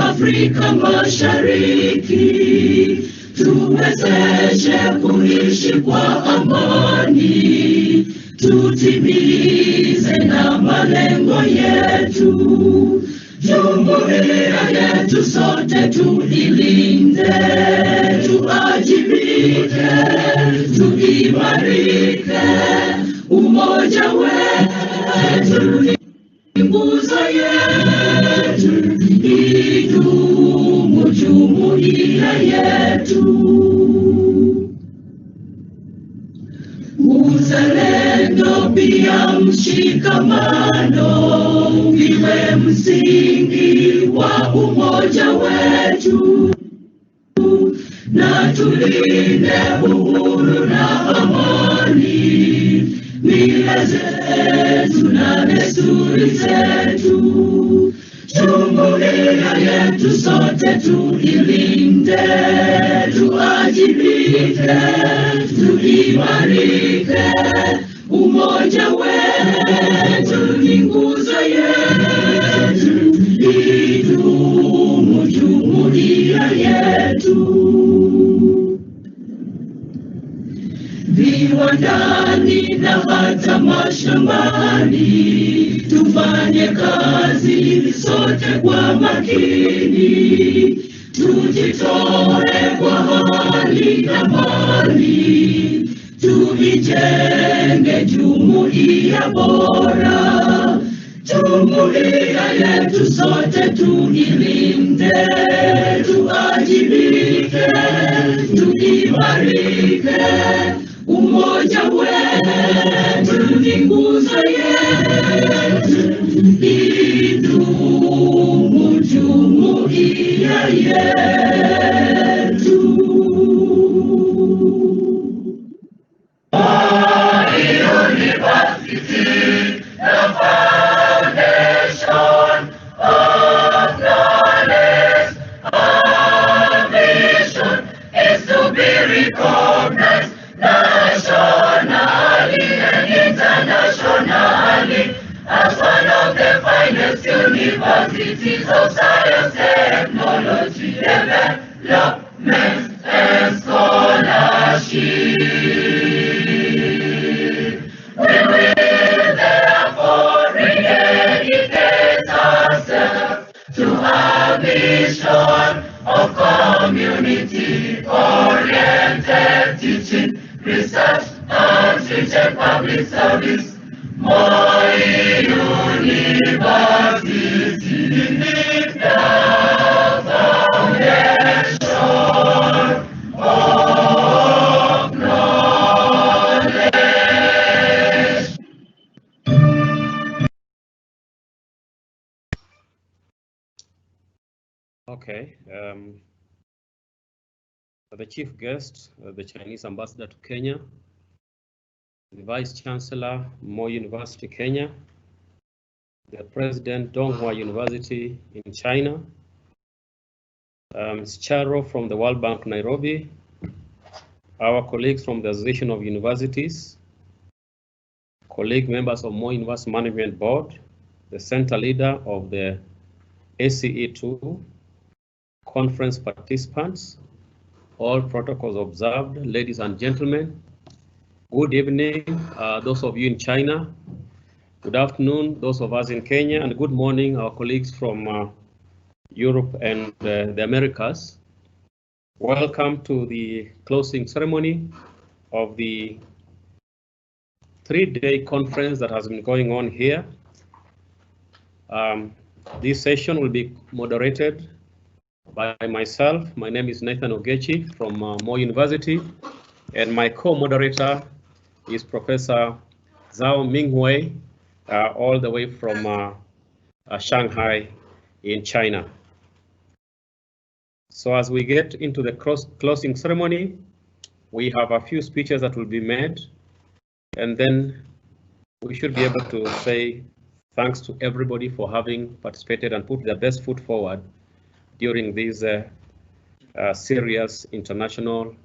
Afrika Mashariki, tuwezeshe kuishi kwa amani, tutimize na malengo yetu. Jumuiya yetu sote tuilinde, tuajibike, tuimarike, umoja wetu ni nguzo yetu, idumu jumuiya yetu. Uzalendo pia mshikamano viwe msingi wa umoja wetu, na tulinde uhuru na amani, mila zetu na desturi zetu. Jumuiya yetu sote tuilinde, tuajibike, tuimarike, umoja wetu ni nguzo yetu, idumu jumuiya yetu. Viwandani na hata mashambani, tufanye kazi sote kwa makini, tujitoe kwa hali na mali, tuijenge jumuiya bora. Jumuiya yetu sote tuilinde, tuajibike, tuimarike, umoja wetu ni nguzo yetu, idumu jumuiya yetu. University Universities of Science, Technology, Development, and Scholarship. We will therefore rededicate ourselves to our mission of community-oriented teaching, research, outreach, and public service. More University, the foundation of knowledge. Okay. The chief guest, the Chinese ambassador to Kenya, the Vice Chancellor, Moi University, Kenya, the President, Donghua University in China, Charo from the World Bank, Nairobi, our colleagues from the Association of Universities, colleague members of Moi University Management Board, the center leader of the ACE2, conference participants, all protocols observed, ladies and gentlemen. Good evening, those of you in China. Good afternoon, those of us in Kenya, and good morning, our colleagues from Europe and the Americas. Welcome to the closing ceremony of the 3-day conference that has been going on here. This session will be moderated by myself. My name is Nathan Ogechi from Moi University, and my co-moderator is Professor Zhao Mingwei, all the way from Shanghai in China. So as we get into the closing ceremony, we have a few speeches that will be made, and then we should be able to say thanks to everybody for having participated and put their best foot forward during this serious international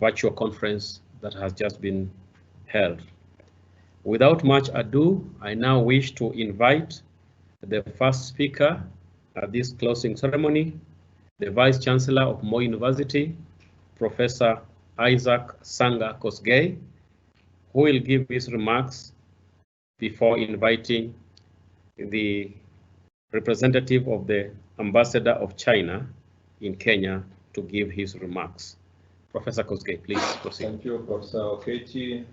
virtual conference that has just been held. Without much ado, I now wish to invite the first speaker at this closing ceremony, the Vice Chancellor of Moi University, Professor Isaac Sanga Kosgei, who will give his remarks before inviting the representative of the Ambassador of China in Kenya to give his remarks. Professor Kosgei, please proceed. Thank you, Professor Okechi.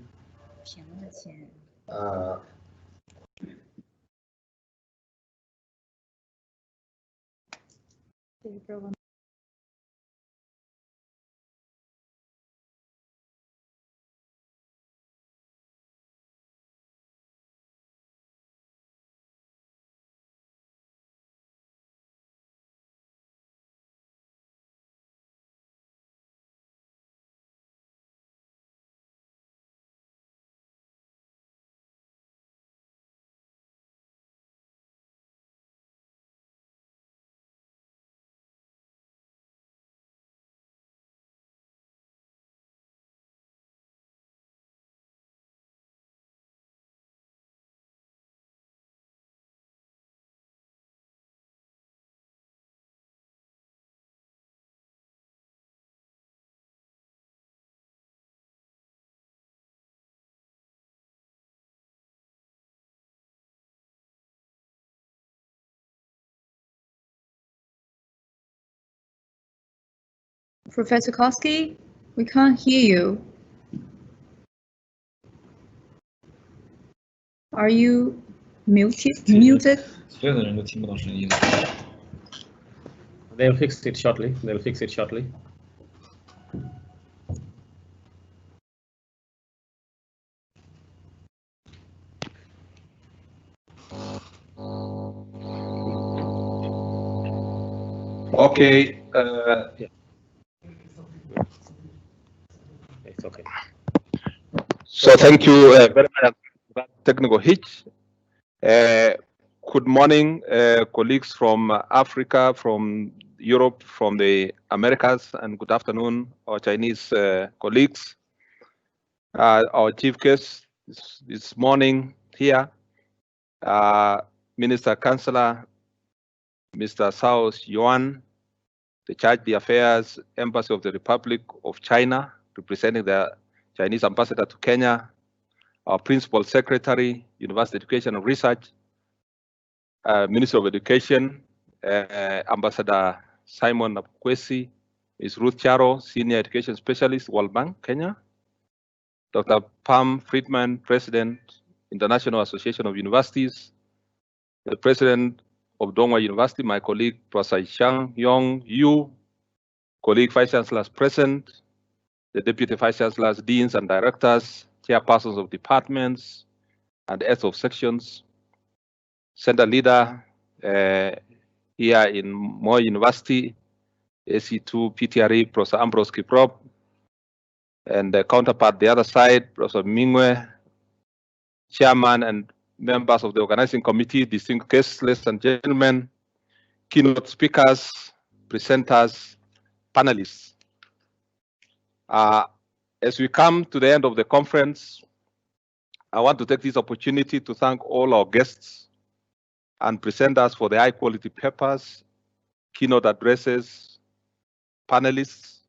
Professor Kosky, we can't hear you. Are you muted? They'll fix it shortly. They'll fix it shortly. Okay. Yeah. It's okay. So thank you very much for that technical hitch. Good morning, colleagues from Africa, from Europe, from the Americas, and good afternoon, our Chinese colleagues. Our chief guest this morning here, Minister Chancellor Mr. Cao Yuan, the Charge d'Affaires Embassy of the Republic of China, representing the Chinese ambassador to Kenya, our Principal Secretary, University Education and Research, Minister of Education, Ambassador Simon Nakwesi, Ms. Ruth Charo, Senior Education Specialist, World Bank, Kenya, Dr. Pam Friedman, President, International Association of Universities, the President of Dongwa University, my colleague, Professor Shang Yong Yu, colleague Vice Chancellors present, the Deputy Vice Chancellors, Deans and Directors, Chairpersons of departments and heads of sections, Center Leader here in Moi University, IC-PTRE, Professor Ambrose Kiprop, and the counterpart the other side, Professor Mingwe, Chairman and members of the organizing committee, distinguished guests, ladies and gentlemen, keynote speakers, presenters, panelists. As we come to the end of the conference, I want to take this opportunity to thank all our guests and presenters for the high quality papers, keynote addresses, panelists,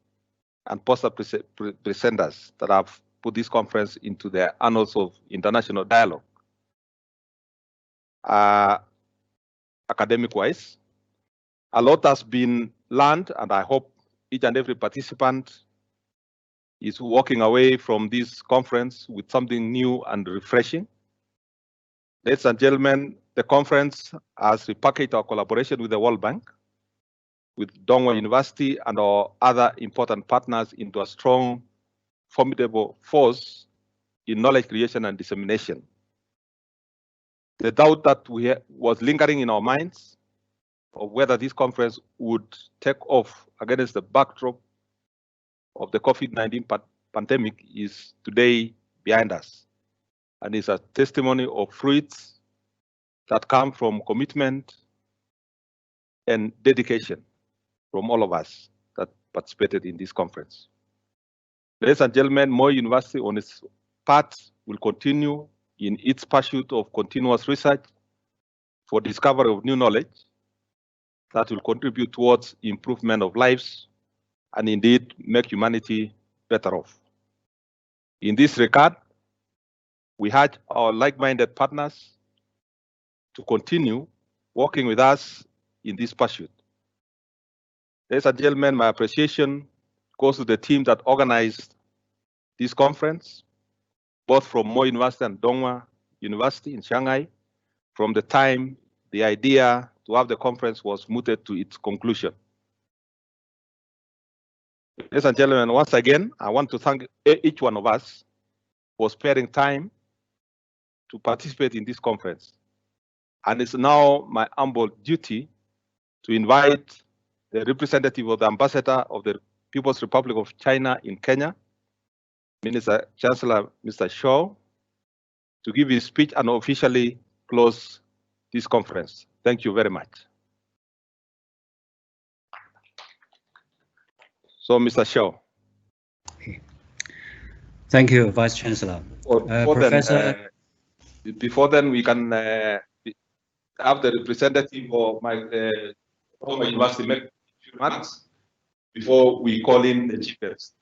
and poster presenters that have put this conference into the annals of international dialogue. Academic-wise, a lot has been learned, and I hope each and every participant is walking away from this conference with something new and refreshing. Ladies and gentlemen, the conference has repackaged our collaboration with the World Bank, with Dongwa University and our other important partners into a strong, formidable force in knowledge creation and dissemination. The doubt that was lingering in our minds of whether this conference would take off against the backdrop of the COVID-19 pandemic is today behind us, and is a testimony of fruits that come from commitment and dedication from all of us that participated in this conference. Ladies and gentlemen, Moi University on its part will continue in its pursuit of continuous research for discovery of new knowledge that will contribute towards improvement of lives and indeed make humanity better off. In this regard, we urge our like-minded partners to continue working with us in this pursuit. Ladies and gentlemen, my appreciation goes to the team that organized this conference, both from Moi University and Dongwa University in Shanghai, from the time the idea to have the conference was mooted to its conclusion. Ladies and gentlemen, once again, I want to thank each one of us for sparing time to participate in this conference. And it's now my humble duty to invite the representative of the ambassador of the People's Republic of China in Kenya, Minister Chancellor Mr. Shaw, to give his speech and officially close this conference. Thank you very much. So, Mr. Shaw. Okay. Thank you, Vice Chancellor. Professor. Before then, we can have the representative of my university make a few remarks before we call in the chief guest.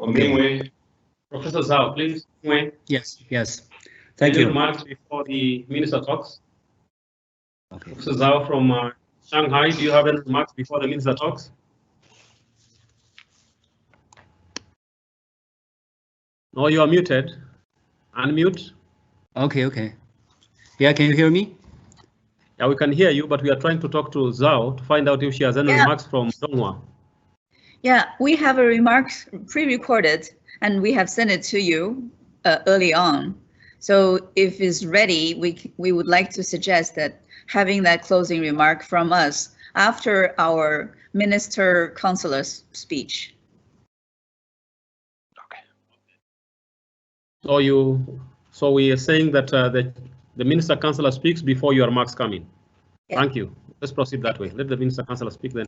Okay. Professor Zhao, please. Yes, yes. Thank you. Remarks before the minister talks. Okay. Professor Zhao from Shanghai, do you have any remarks before the minister talks? No, you are muted. Unmute. Okay. Yeah, can you hear me? Yeah, we can hear you, but we are trying to talk to Zhao to find out if she has any remarks from Dongwa. Yeah, we have a remarks pre-recorded and we have sent it to you early on. So if it's ready, we would like to suggest that having that closing remark from us after our Minister Consular's speech. Okay. So we are saying that the Minister Consular speaks before your remarks come in. Yeah. Thank you. Let's proceed that way. Let the Minister Consular speak then.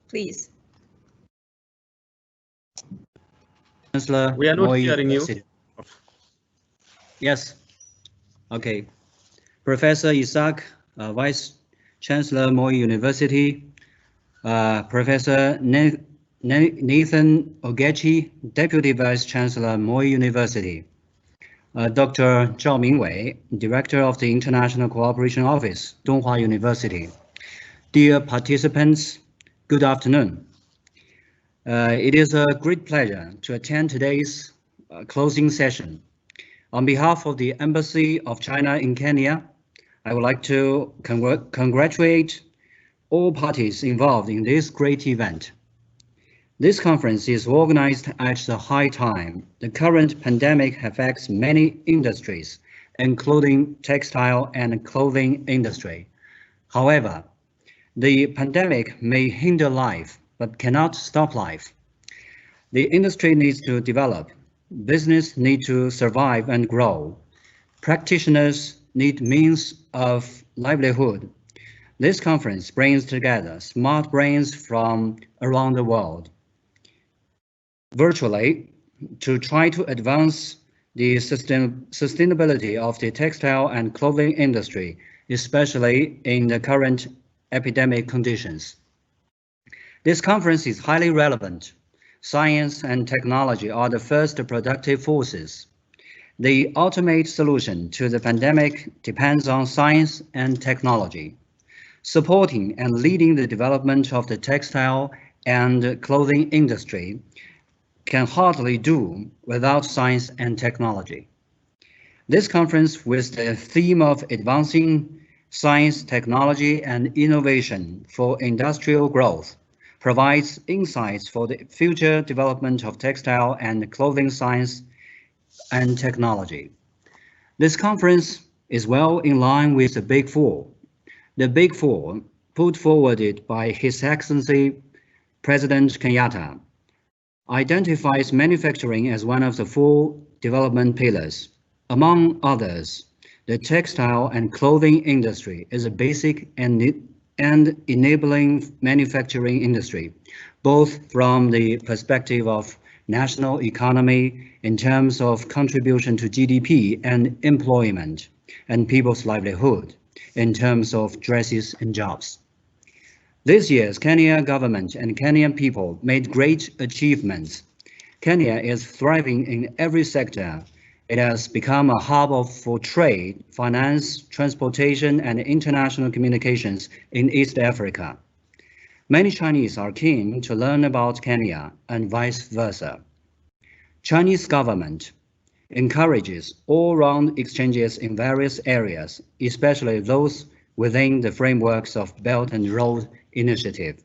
Please. Chancellor, we are not hearing you. Yes. Okay. Professor Isaac, Vice Chancellor Moi University. Professor Nathan Ogechi, Deputy Vice Chancellor Moi University. Dr. Zhao Mingwei, Director of the International Cooperation Office, Donghua University. Dear participants, good afternoon. It is a great pleasure to attend today's closing session. On behalf of the Embassy of China in Kenya, I would like to congratulate all parties involved in this great event. This conference is organized at the high time. The current pandemic affects many industries, including textile and clothing industry. However, the pandemic may hinder life, but cannot stop life. The industry needs to develop. Business needs to survive and grow. Practitioners need means of livelihood. This conference brings together smart brains from around the world virtually to try to advance the sustainability of the textile and clothing industry, especially in the current epidemic conditions. This conference is highly relevant. Science and technology are the first productive forces. The ultimate solution to the pandemic depends on science and technology. Supporting and leading the development of the textile and clothing industry can hardly do without science and technology. This conference, with the theme of advancing science, technology, and innovation for industrial growth, provides insights for the future development of textile and clothing science and technology. This conference is well in line with the Big Four. The Big Four, put forward by His Excellency President Kenyatta, identifies manufacturing as one of the 4 development pillars. Among others, the textile and clothing industry is a basic and enabling manufacturing industry, both from the perspective of national economy in terms of contribution to GDP and employment, and people's livelihood in terms of dresses and jobs. This year's Kenya government and Kenyan people made great achievements. Kenya is thriving in every sector. It has become a hub for trade, finance, transportation, and international communications in East Africa. Many Chinese are keen to learn about Kenya and vice versa. Chinese government encourages all-round exchanges in various areas, especially those within the frameworks of Belt and Road Initiative,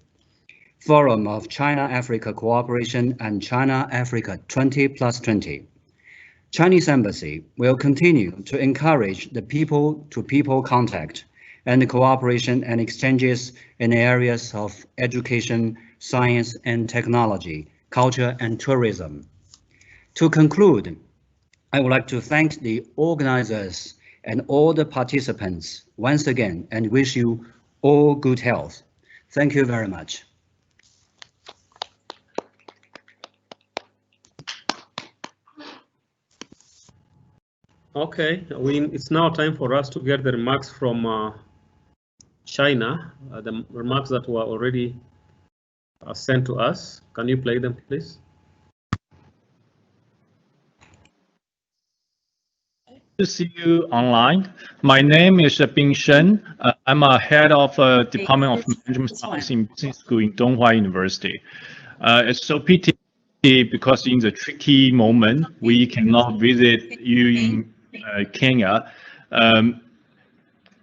Forum of China-Africa Cooperation, and China-Africa 20+20. Chinese Embassy will continue to encourage the people-to-people contact and cooperation and exchanges in areas of education, science and technology, culture and tourism. To conclude, I would like to thank the organizers and all the participants once again and wish you all good health. Thank you very much. Okay, it's now time for us to get the remarks from China, the remarks that were already sent to us. Can you play them, please? To see you online. My name is Bing Shen. I'm a head of Department of Management Science in Business School in Donghua University. It's so pity because in the tricky moment we cannot visit you in Kenya.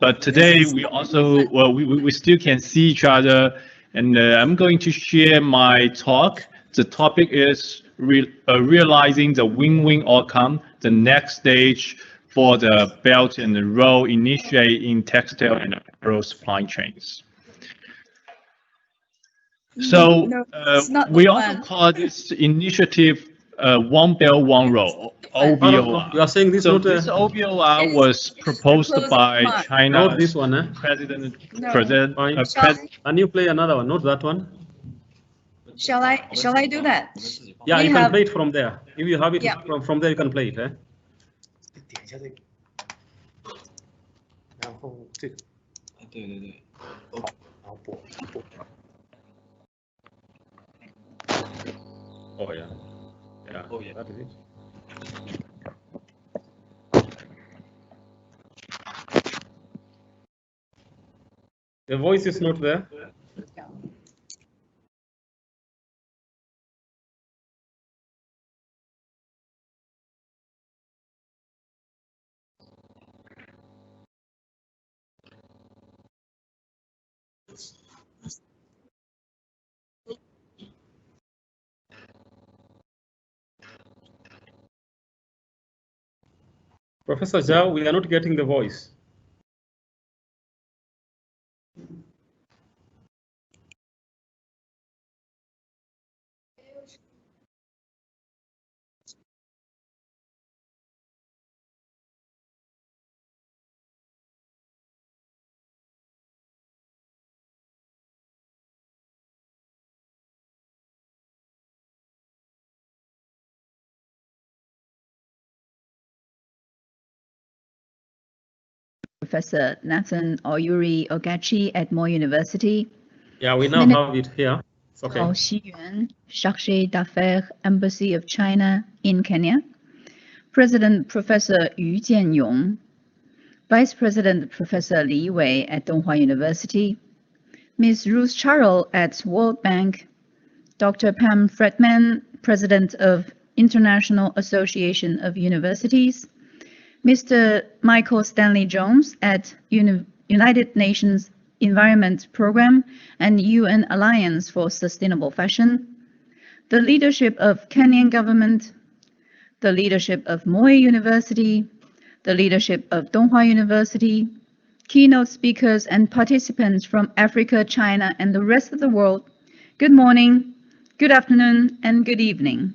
But today we also we still can see each other, and I'm going to share my talk. The topic is realizing the win-win outcome, the next stage for the Belt and Road Initiative in textile and apparel supply chains. So we also call this initiative One Belt, One Road, OBOR. You are saying this? So this OBOR was proposed by China's this one, eh? President. Can you play another one? Not that one. Shall I do that? Yeah, you can play it from there. If you have it from there, you can play it. Eh? 然后这个，对对对。然后播。Oh yeah. Yeah. Oh, yeah. That is it. The voice is not there. Professor Zhao, we are not getting the voice. Professor Nathan Oyuri Ogachi at Moore University. Yeah, we now have it here. It's okay. Tao Xiyuan, Chargé d'Affaires, Embassy of China in Kenya. President Professor Yu Jianyong. Vice President Professor Li Wei at Donghua University. Ms. Ruth Charles at World Bank. Dr. Pam Fredman, President of International Association of Universities. Mr. Michael Stanley Jones at United Nations Environment Program and UN Alliance for Sustainable Fashion, the leadership of Kenyan government, the leadership of Moi University, the leadership of Donghua University, keynote speakers and participants from Africa, China, and the rest of the world, good morning, good afternoon, and good evening.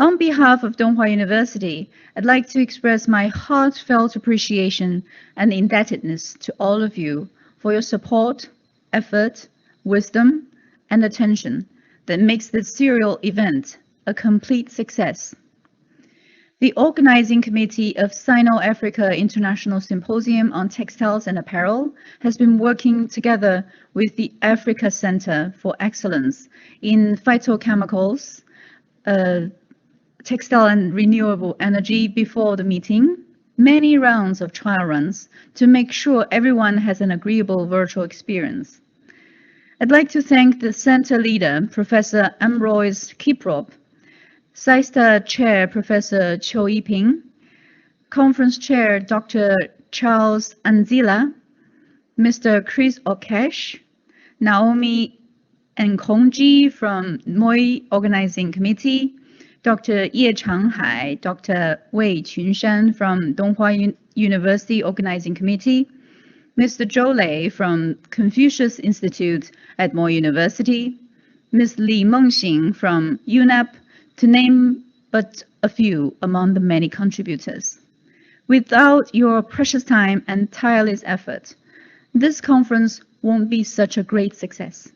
On behalf of Donghua University, I'd like to express my heartfelt appreciation and indebtedness to all of you for your support, effort, wisdom, and attention that makes this serial event a complete success. The organizing committee of Sino-Africa International Symposium on Textiles and Apparel has been working together with the Africa Center for Excellence in Phytochemicals, Textile and Renewable Energy before the meeting, many rounds of trial runs to make sure everyone has an agreeable virtual experience. I'd like to thank the center leader, Professor Ambroise Kiprop, SISTA Chair, Professor Qiu Yiping, Conference Chair, Dr. Charles Anzila, Mr. Chris Okesh, Naomi Nkongji from Moi Organizing Committee, Dr. Ye Changhai, Dr. Wei Qunshan from Donghua University Organizing Committee, Mr. Zhou Lei from Confucius Institute at Moore University, Ms. Li Mengxing from UNEP, to name but a few among the many contributors. Without your precious time and tireless effort, this conference won't be such a great success.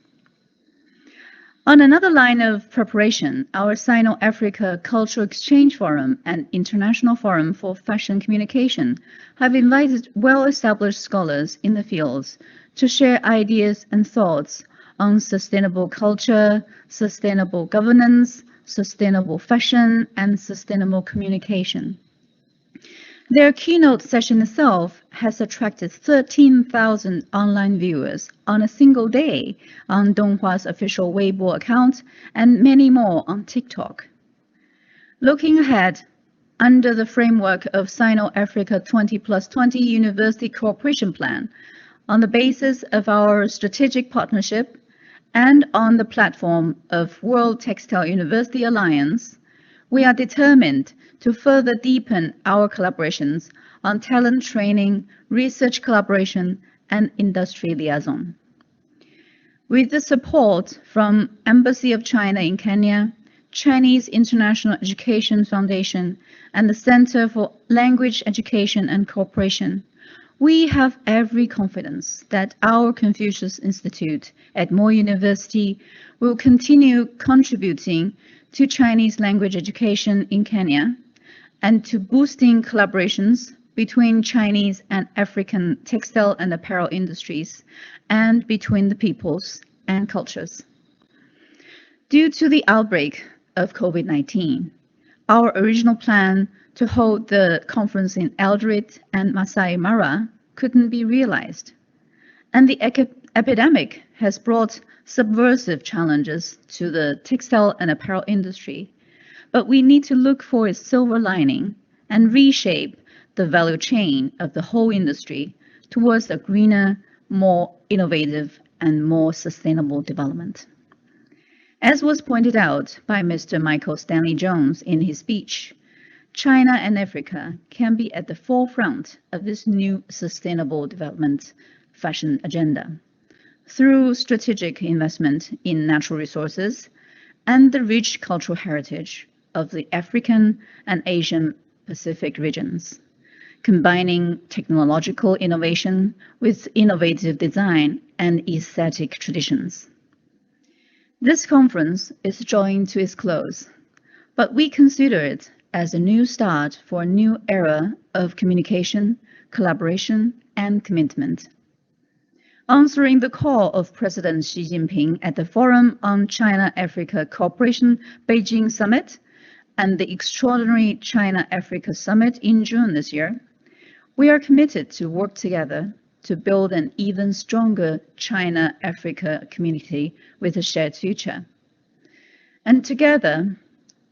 On another line of preparation, our Sino-Africa Cultural Exchange Forum and International Forum for Fashion Communication have invited well-established scholars in the fields to share ideas and thoughts on sustainable culture, sustainable governance, sustainable fashion, and sustainable communication. Their keynote session itself has attracted 13,000 online viewers on a single day on Donghua's official Weibo account and many more on TikTok. Looking ahead, under the framework of Sino-Africa 20+20 University Cooperation Plan, on the basis of our strategic partnership, and on the platform of World Textile University Alliance, we are determined to further deepen our collaborations on talent training, research collaboration, and industry liaison. With the support from Embassy of China in Kenya, Chinese International Education Foundation, and the Center for Language Education and Cooperation, we have every confidence that our Confucius Institute at Moore University will continue contributing to Chinese language education in Kenya and to boosting collaborations between Chinese and African textile and apparel industries, and between the peoples and cultures. Due to the outbreak of COVID-19, our original plan to hold the conference in Eldoret and Masai Mara couldn't be realized. And the epidemic has brought subversive challenges to the textile and apparel industry. But we need to look for a silver lining and reshape the value chain of the whole industry towards a greener, more innovative, and more sustainable development. As was pointed out by Mr. Michael Stanley Jones in his speech, China and Africa can be at the forefront of this new sustainable development fashion agenda through strategic investment in natural resources and the rich cultural heritage of the African and Asian Pacific regions, combining technological innovation with innovative design and aesthetic traditions. This conference is drawing to its close, but we consider it as a new start for a new era of communication, collaboration, and commitment. Answering the call of President Xi Jinping at the Forum on China-Africa Cooperation Beijing Summit and the extraordinary China-Africa Summit in June this year, we are committed to work together to build an even stronger China-Africa community with a shared future. And together,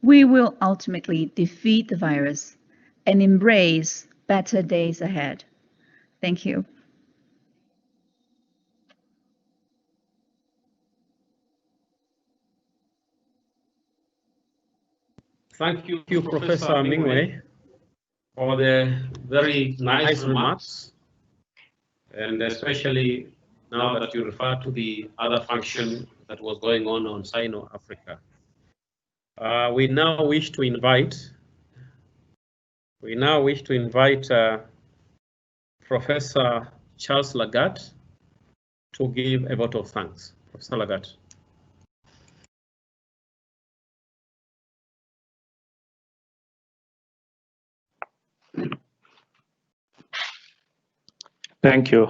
we will ultimately defeat the virus and embrace better days ahead. Thank you. Thank you, Professor Mingwei, for the very nice remarks, and especially now that you refer to the other function that was going on Sino-Africa. We now wish to invite Professor Charles Lagat to give a vote of thanks. Professor Lagat. Thank you,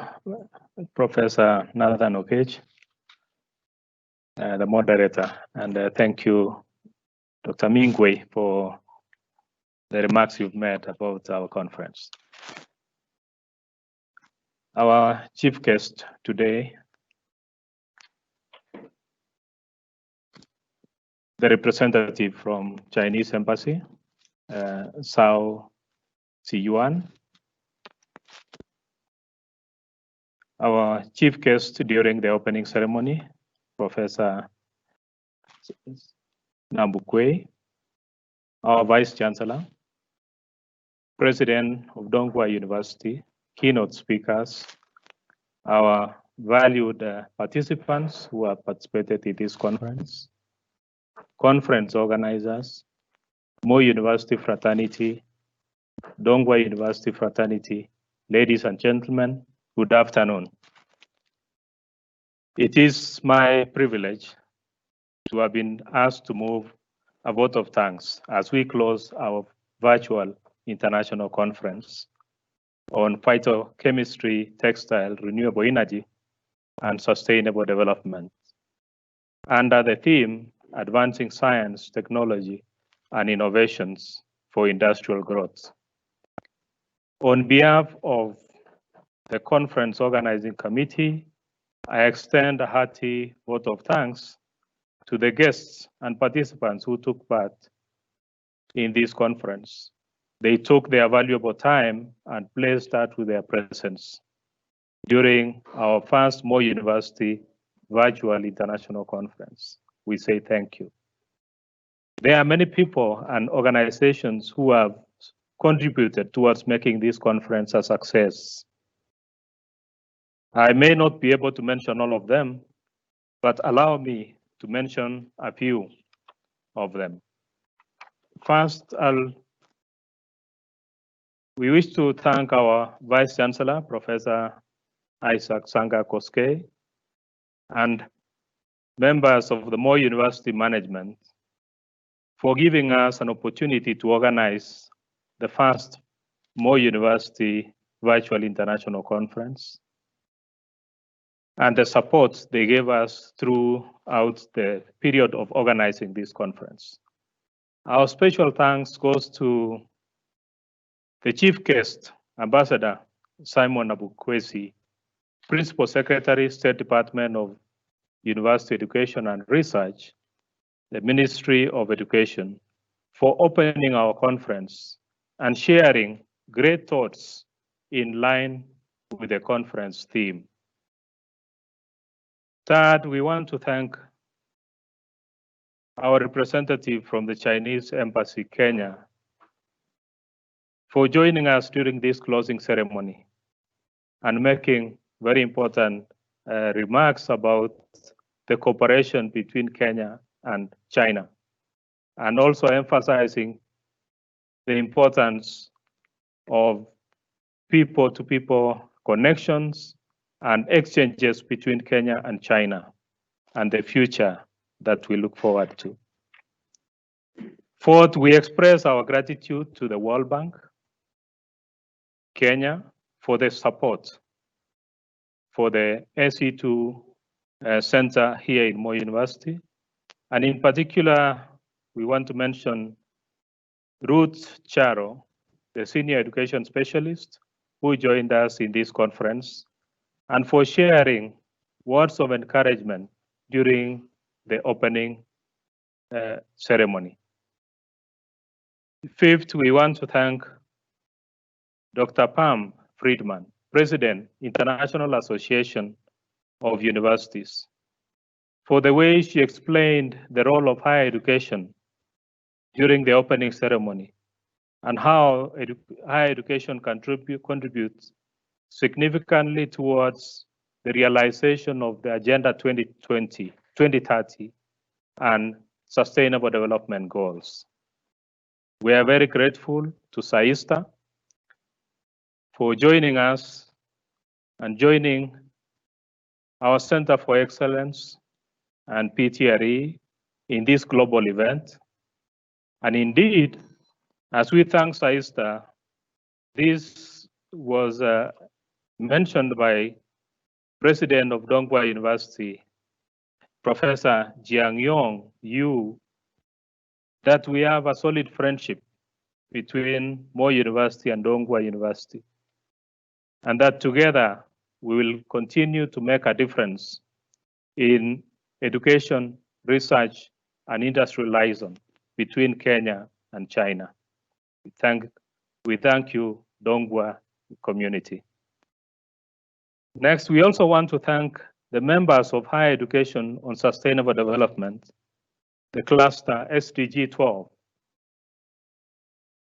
Professor Nathan Okech, the moderator, and thank you, Dr. Mingwei, for the remarks you've made about our conference. Our chief guest today, the representative from Chinese Embassy, Sao Ziyuan. Our chief guest during the opening ceremony, Professor Nambukwe, our Vice Chancellor, President of Donghua University, keynote speakers, our valued participants who have participated in this conference, conference organizers, Mo University fraternity, Donghua University fraternity, ladies and gentlemen, good afternoon. It is my privilege to have been asked to move a vote of thanks as we close our virtual international conference on phytochemistry, textile, renewable energy, and sustainable development under the theme Advancing Science, Technology, and Innovations for Industrial Growth. On behalf of the conference organizing committee, I extend a hearty vote of thanks to the guests and participants who took part in this conference. They took their valuable time and blessed us with their presence during our first Mo University virtual international conference. We say thank you. There are many people and organizations who have contributed towards making this conference a success. I may not be able to mention all of them, but allow me to mention a few of them. First, we wish to thank our Vice Chancellor, Professor Isaac Sanga Koske, and members of the Mo University management for giving us an opportunity to organize the first More University Virtual International Conference and the support they gave us throughout the period of organizing this conference. Our special thanks goes to the Chief Guest, Ambassador Simon Abukwesi, Principal Secretary, State Department of University Education and Research, the Ministry of Education, for opening our conference and sharing great thoughts in line with the conference theme. Third, we want to thank our representative from the Chinese Embassy, Kenya, for joining us during this closing ceremony and making very important remarks about the cooperation between Kenya and China, and also emphasizing the importance of people-to-people connections and exchanges between Kenya and China and the future that we look forward to. Fourth, we express our gratitude to the World Bank, Kenya, for the support for the SE2 Center here in Moi University. And in particular, we want to mention Ruth Charo, the Senior Education Specialist, who joined us in this conference, and for sharing words of encouragement during the opening ceremony. Fifth, we want to thank Dr. Pam Friedman, President, International Association of Universities, for the way she explained the role of higher education during the opening ceremony and how higher education contributes significantly towards the realization of the Agenda 2030 and Sustainable Development Goals. We are very grateful to SAISTA for joining us and joining our Center for Excellence and PTRE in this global event. And indeed, as we thank SAISTA, this was mentioned by President of Donghua University, Professor Jiangyong Yu, that we have a solid friendship between Moi University and Donghua University, and that together we will continue to make a difference in education, research, and industry liaison between Kenya and China. We thank you, Donghua community. Next, we also want to thank the members of Higher Education on Sustainable Development, the cluster SDG 12,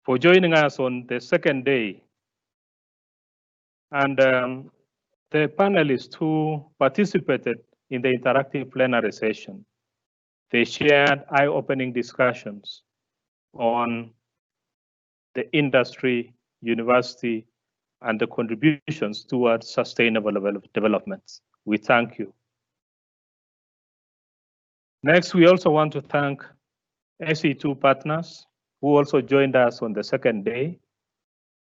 for joining us on the second day. And the panelists who participated in the interactive plenary session, they shared eye-opening discussions on the industry, university, and the contributions towards sustainable development. We thank you. Next, we also want to thank SE2 partners who also joined us on the second day,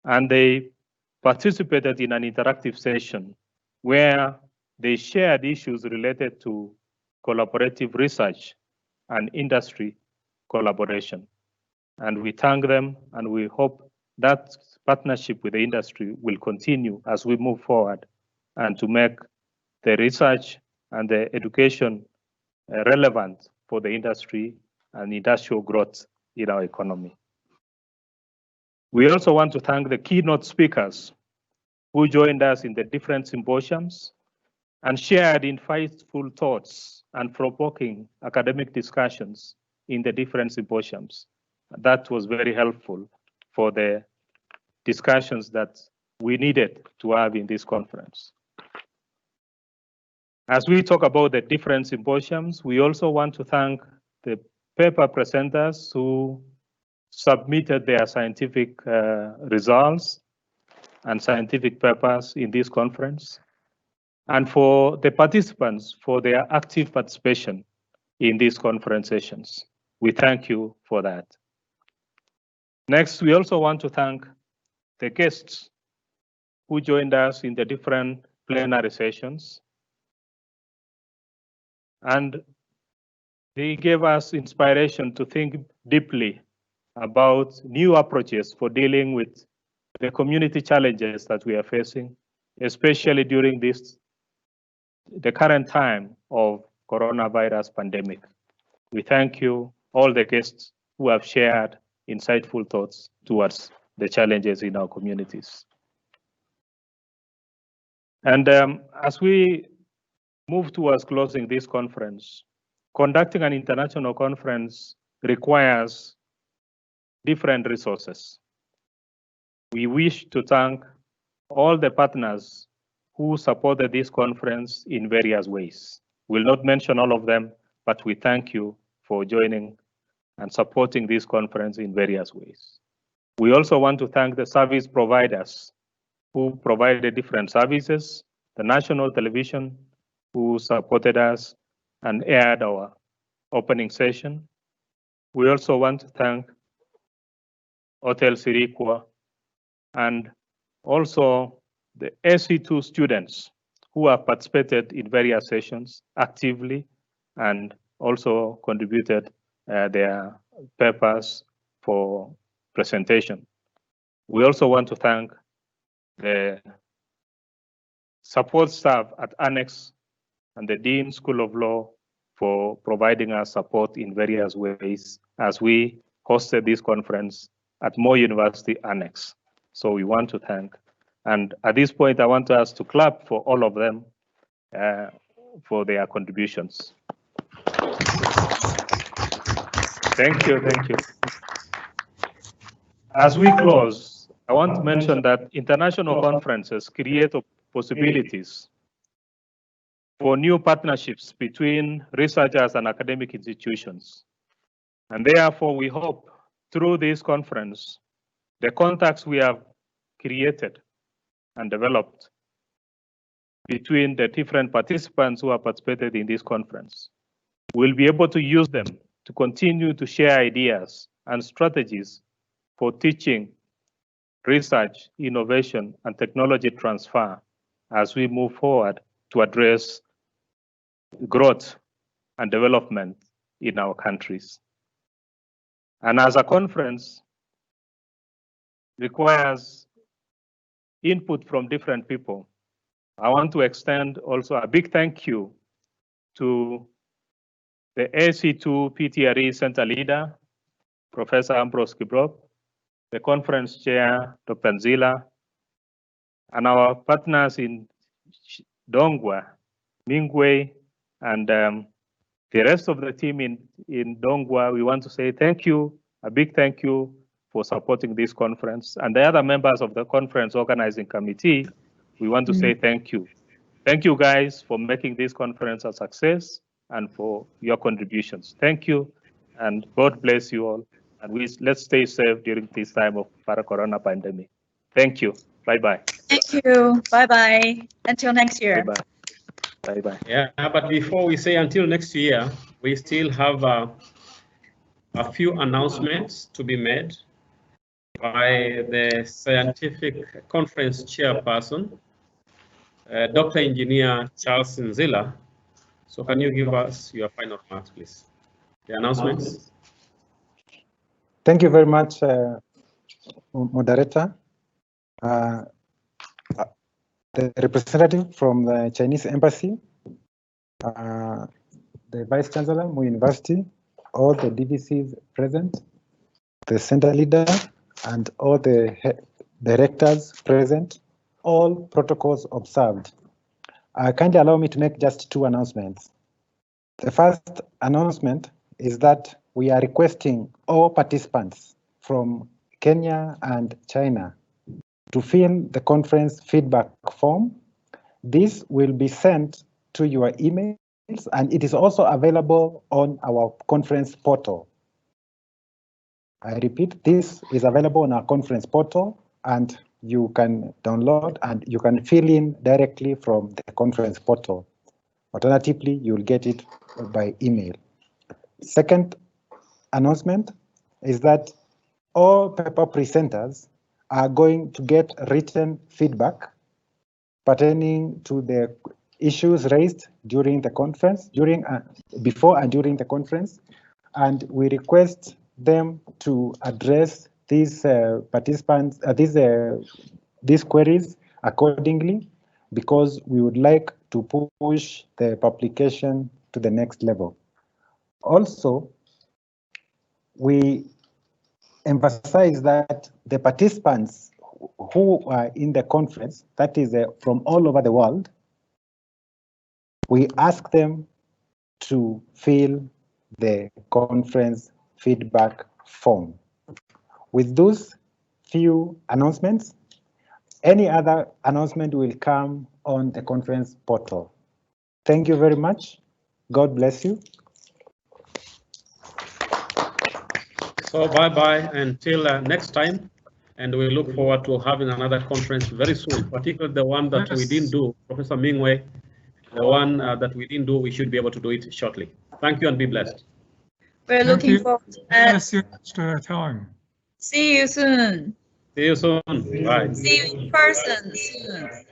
and they participated in an interactive session where they shared issues related to collaborative research and industry collaboration. And we thank them, and we hope that partnership with the industry will continue as we move forward and to make the research and the education relevant for the industry and industrial growth in our economy. We also want to thank the keynote speakers who joined us in the different symposiums and shared insightful thoughts and provoking academic discussions in the different symposiums. That was very helpful for the discussions that we needed to have in this conference. As we talk about the different symposiums, we also want to thank the paper presenters who submitted their scientific results and scientific papers in this conference, and for the participants for their active participation in these conference sessions. We thank you for that. Next, we also want to thank the guests who joined us in the different plenary sessions. And they gave us inspiration to think deeply about new approaches for dealing with the community challenges that we are facing, especially during the current time of coronavirus pandemic. We thank you, all the guests who have shared insightful thoughts towards the challenges in our communities. And as we move towards closing this conference, conducting an international conference requires different resources. We wish to thank all the partners who supported this conference in various ways. We'll not mention all of them, but we thank you for joining and supporting this conference in various ways. We also want to thank the service providers who provided different services, the national television who supported us and aired our opening session. We also want to thank Hotel Sirikwa and also the AC2 students who have participated in various sessions actively and also contributed their papers for presentation. We also want to thank the support staff at Annex and the Dean School of Law for providing us support in various ways as we hosted this conference at Moore University Annex. So we want to thank. And at this point, I want us to clap for all of them for their contributions. Thank you, thank you. As we close, I want to mention that international conferences create possibilities for new partnerships between researchers and academic institutions. And therefore, we hope through this conference, the contacts we have created and developed between the different participants who have participated in this conference, we'll be able to use them to continue to share ideas and strategies for teaching, research, innovation, and technology transfer as we move forward to address growth and development in our countries. And as a conference requires input from different people, I want to extend also a big thank you to the IC-PTRE Center Leader, Professor Ambrose Kiprop, the conference chair, Dr. Nzila, and our partners in Dongwa, Mingwe, and the rest of the team in Dongwa. We want to say thank you, a big thank you for supporting this conference. And the other members of the conference organizing committee, we want to say thank you. Thank you guys for making this conference a success and for your contributions. Thank you, and God bless you all. And let's stay safe during this time of corona pandemic. Thank you. Bye-bye. Thank you. Bye-bye. Until next year. Bye-bye. Bye-bye. Yeah, but before we say until next year, we still have a few announcements to be made by the scientific conference chairperson, Dr. Engineer Charles Nzila. So can you give us your final remarks, please? The announcements. Thank you very much, moderator. The representative from the Chinese Embassy, the Vice Chancellor, Moore University, all the DVCs present, the center leader, and all the directors present, all protocols observed. Kindly allow me to make just two announcements. The first announcement is that we are requesting all participants from Kenya and China to fill the conference feedback form. This will be sent to your emails, and it is also available on our conference portal. I repeat, this is available on our conference portal, and you can download and you can fill in directly from the conference portal. Alternatively, you'll get it by email. Second announcement is that all paper presenters are going to get written feedback pertaining to the issues raised during the conference, before and during the conference, and we request them to address these participants, these queries accordingly, because we would like to push the publication to the next level. Also, we emphasize that the participants who are in the conference, that is from all over the world, we ask them to fill the conference feedback form. With those few announcements, any other announcement will come on the conference portal. Thank you very much. God bless you. So bye-bye until next time. And we look forward to having another conference very soon, particularly the one that we didn't do, Professor Mingwei, the one that we didn't do, we should be able to do it shortly. Thank you and be blessed. We're looking forward to that. Yes, extra time. See you soon. See you soon. Bye. See you in person soon.